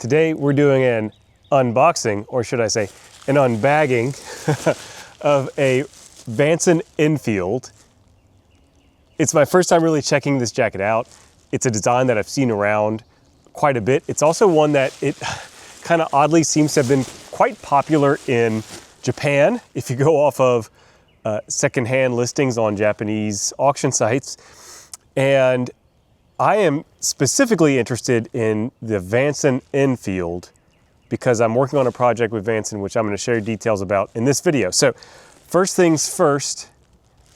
Today we're doing an unboxing, or should I say an unbagging of a Vanson Enfield. It's my first time really checking this jacket out. It's a design that I've seen around quite a bit. It's also one that it kind of oddly seems to have been quite popular in Japan. If you go off of secondhand listings on Japanese auction sites. And I am specifically interested in the Vanson Enfield because I'm working on a project with Vanson, which I'm going to share details about in this video. So first things first,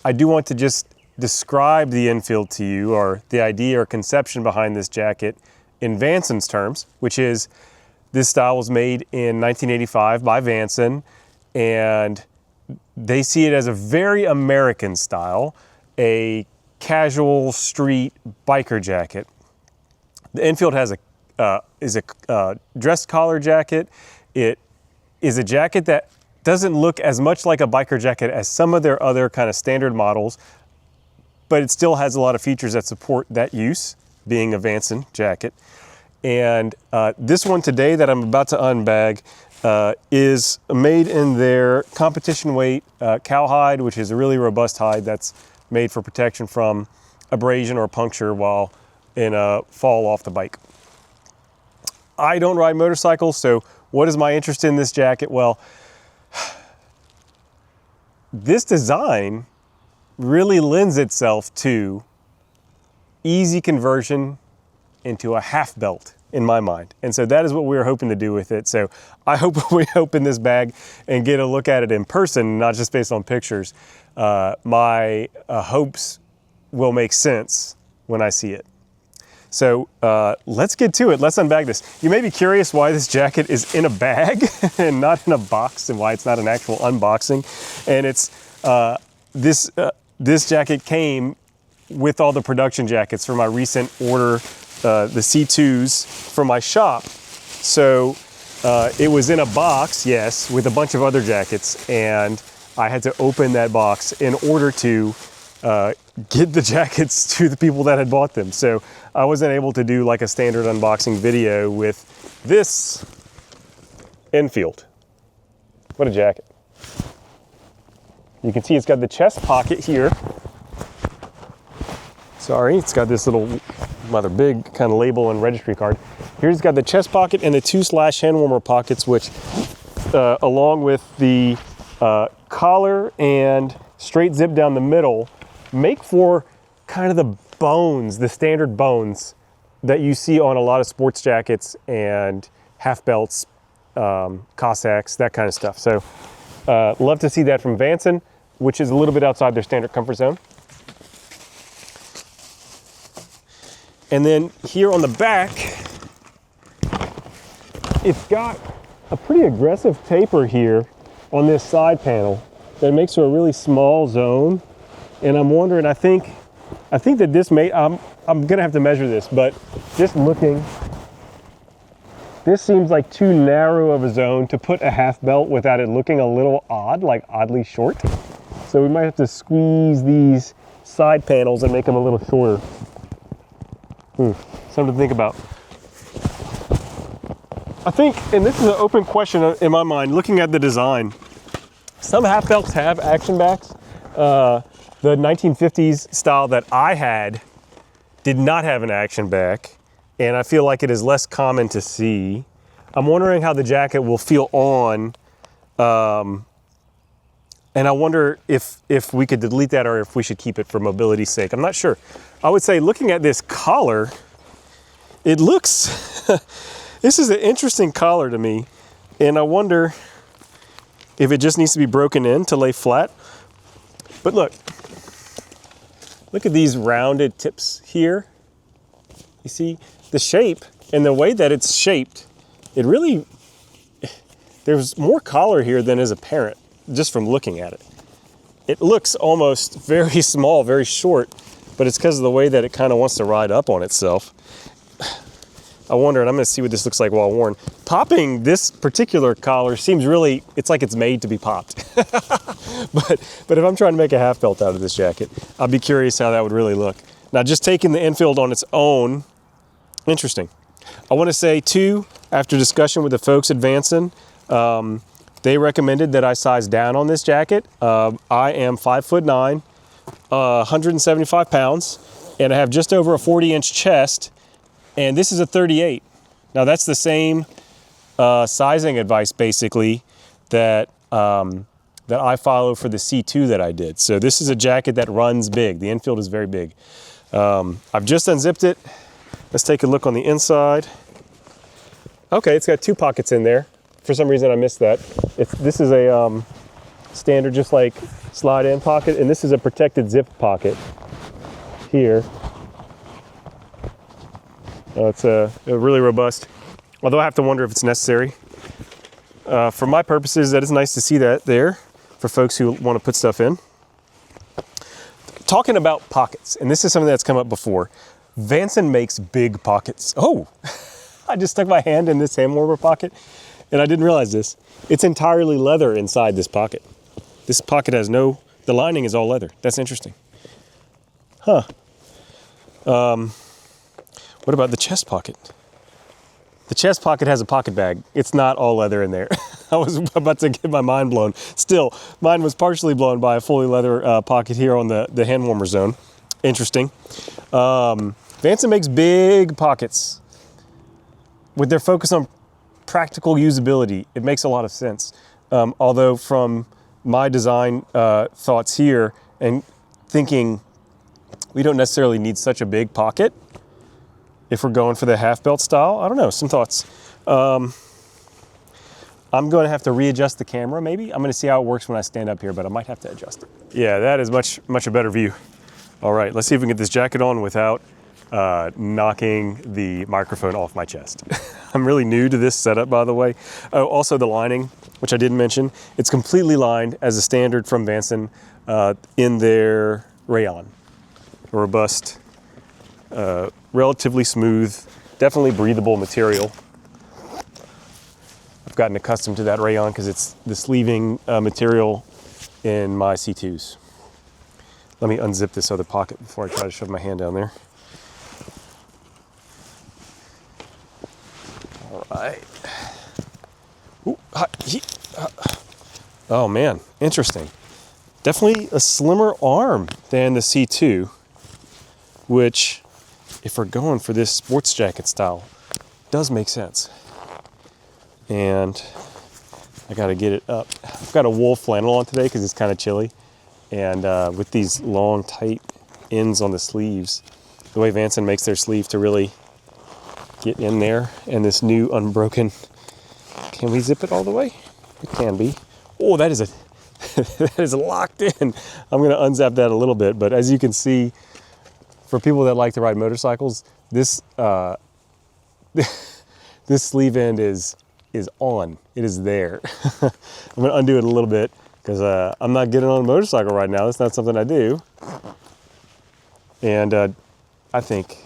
I do want to just describe the Enfield to you, or the idea or conception behind this jacket in Vanson's terms, which is this style was made in 1985 by Vanson, and they see it as a very American style, a casual street biker jacket. The Enfield has is a dress collar jacket. It is a jacket that doesn't look as much like a biker jacket as some of their other kind of standard models, but it still has a lot of features that support that use, being a Vanson jacket. And this one today that I'm about to unbag is made in their competition weight cowhide, which is a really robust hide that's made for protection from abrasion or puncture while in a fall off the bike. I don't ride motorcycles, so what is my interest in this jacket? Well, this design really lends itself to easy conversion into a half belt in my mind. And so that is what we were hoping to do with it. So I hope we open this bag and get a look at it in person, not just based on pictures. My hopes will make sense when I see it. So let's get to it. Let's unbag this. You may be curious why this jacket is in a bag and not in a box, and why it's not an actual unboxing. And it's this jacket came with all the production jackets for my recent order, the C2s from my shop. So it was in a box, yes, with a bunch of other jackets, and I had to open that box in order to get the jackets to the people that had bought them. So I wasn't able to do like a standard unboxing video with this Enfield. What a jacket. You can see it's got the chest pocket here. Sorry, it's got this little rather big kind of label and registry card. Here it's got the chest pocket and the 2/ hand warmer pockets, which along with the collar and straight zip down the middle, make for kind of the bones, the standard bones that you see on a lot of sports jackets and half belts, Cossacks, that kind of stuff. So love to see that from Vanson, which is a little bit outside their standard comfort zone. And then here on the back, it's got a pretty aggressive taper here on this side panel that makes for a really small zone. And I'm wondering, I think that this may, I'm gonna have to measure this, but just looking, this seems like too narrow of a zone to put a half belt without it looking a little odd, like oddly short. So we might have to squeeze these side panels and make them a little shorter. Something to think about. I think, and this is an open question in my mind, looking at the design, some half belts have action backs. The 1950s style that I had did not have an action back, and I feel like it is less common to see. I'm wondering how the jacket will feel on, and I wonder if we could delete that or if we should keep it for mobility's sake. I'm not sure. I would say, looking at this collar, it looks, this is an interesting collar to me, and I wonder if it just needs to be broken in to lay flat. But look at these rounded tips here. You see the shape and the way that it's shaped, it really, there's more collar here than is apparent just from looking at it. It looks almost very small, very short, but it's because of the way that it kind of wants to ride up on itself. I wonder, and I'm gonna see what this looks like while worn. Popping this particular collar seems really, it's like it's made to be popped. But if I'm trying to make a half belt out of this jacket, I'd be curious how that would really look. Now, just taking the Enfield on its own, interesting. I wanna say too, after discussion with the folks at Vanson, they recommended that I size down on this jacket. I am 5'9", 175 pounds, and I have just over a 40-inch chest, and this is a 38. Now that's the same sizing advice basically that that I follow for the C2 that I did. So this is a jacket that runs big. The Enfield is very big. I've just unzipped it. Let's take a look on the inside. Okay, it's got 2 pockets in there. For some reason I missed that. This is a standard just like slide in pocket, and this is a protected zip pocket here. It's really robust, although I have to wonder if it's necessary. For my purposes, that is nice to see that there for folks who want to put stuff in. Talking about pockets, and this is something that's come up before, Vanson makes big pockets. Oh, I just stuck my hand in this hand warmer pocket and I didn't realize this. It's entirely leather inside this pocket. This pocket has the lining is all leather. That's interesting. Huh. What about the chest pocket? The chest pocket has a pocket bag. It's not all leather in there. I was about to get my mind blown. Still, mine was partially blown by a fully leather pocket here on the hand warmer zone. Interesting. Vanson makes big pockets. With their focus on practical usability, it makes a lot of sense. Although from my design thoughts here and thinking we don't necessarily need such a big pocket if we're going for the half belt style. I don't know, some thoughts. I'm going to have to readjust the camera maybe. I'm going to see how it works when I stand up here, but I might have to adjust it. Yeah, that is much a better view. All right, let's see if we can get this jacket on without knocking the microphone off my chest. I'm really new to this setup, by the way. Oh, also the lining, which I didn't mention, it's completely lined as a standard from Vanson in their rayon. A robust, relatively smooth, definitely breathable material. I've gotten accustomed to that rayon because it's the sleeving material in my C2s. Let me unzip this other pocket before I try to shove my hand down there. All right. Ooh, oh man, interesting. Definitely a slimmer arm than the C2, which, if we're going for this sports jacket style, does make sense. And I gotta get it up. I've got a wool flannel on today because it's kind of chilly. And with these long, tight ends on the sleeves, the way Vanson makes their sleeve to really get in there, and this new unbroken, can we zip it all the way? It can be. Oh, that is that is locked in. I'm gonna unzap that a little bit, but as you can see, for people that like to ride motorcycles, this this sleeve end is on. It is there. I'm gonna undo it a little bit because I'm not getting on a motorcycle right now. That's not something I do. And I think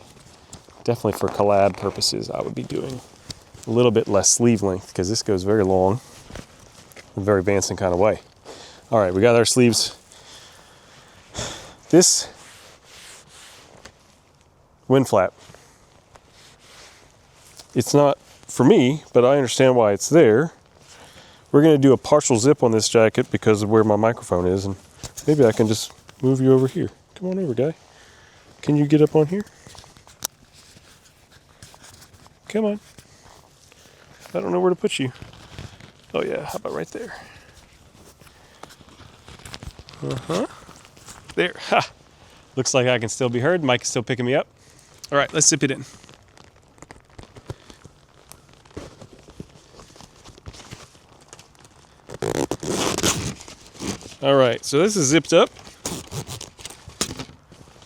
definitely for collab purposes, I would be doing a little bit less sleeve length because this goes very long, in a very Vanson kind of way. All right, we got our sleeves. This wind flap, it's not for me, but I understand why it's there. We're gonna do a partial zip on this jacket because of where my microphone is, and maybe I can just move you over here. Come on over, guy. Can you get up on here? Come on. I don't know where to put you. Oh yeah, how about right there? There, ha! Looks like I can still be heard. Mike is still picking me up. All right, let's zip it in. All right, so this is zipped up.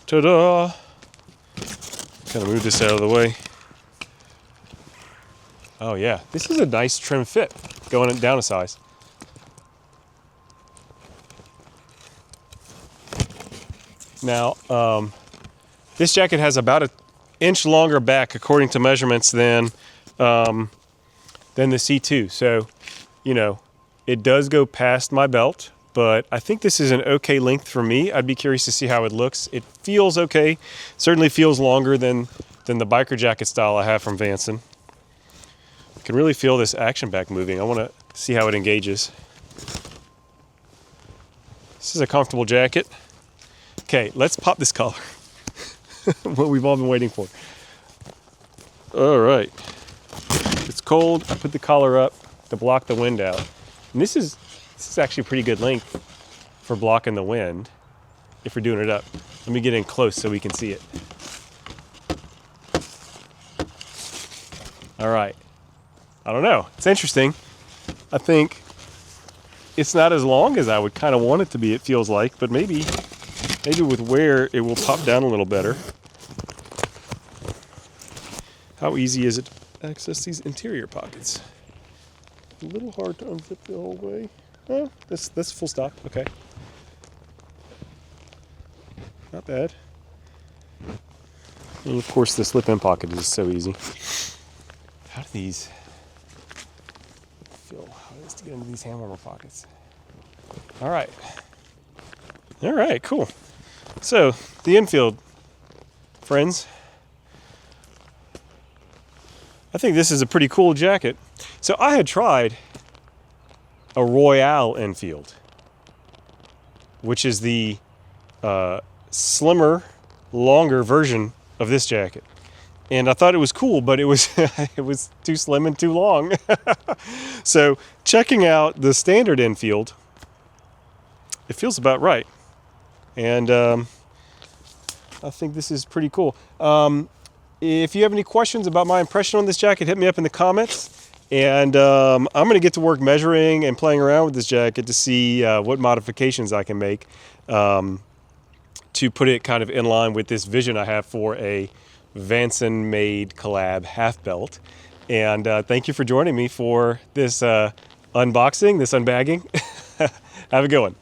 Ta-da! Kind of move this out of the way. Oh yeah, this is a nice trim fit, going down a size. Now, this jacket has about an inch longer back, according to measurements, than the C2. So, you know, it does go past my belt, but I think this is an okay length for me. I'd be curious to see how it looks. It feels okay. Certainly feels longer than the biker jacket style I have from Vanson. can really feel this action back moving. I want to see how it engages. This is a comfortable jacket. Okay, let's pop this collar. What we've all been waiting for. All right. It's cold. I put the collar up to block the wind out. And this is actually pretty good length for blocking the wind if we're doing it up. Let me get in close so we can see it. All right. I don't know. It's interesting. I think it's not as long as I would kind of want it to be, it feels like, but maybe with wear it will pop down a little better. How easy is it to access these interior pockets? A little hard to unzip the whole way. Oh, that's full stop. Okay. Not bad. And of course the slip-in pocket is so easy. How do these feel? How it is to get into these hand warmer pockets? All right. All right, cool. So, the Enfield, friends. I think this is a pretty cool jacket. So I had tried a Royale Enfield, which is the slimmer, longer version of this jacket. And I thought it was cool, but it was it was too slim and too long. So checking out the standard Enfield, it feels about right. And I think this is pretty cool. If you have any questions about my impression on this jacket, hit me up in the comments. And I'm going to get to work measuring and playing around with this jacket to see what modifications I can make to put it kind of in line with this vision I have for a Vanson made collab half belt. And thank you for joining me for this unboxing, this unbagging. Have a good one.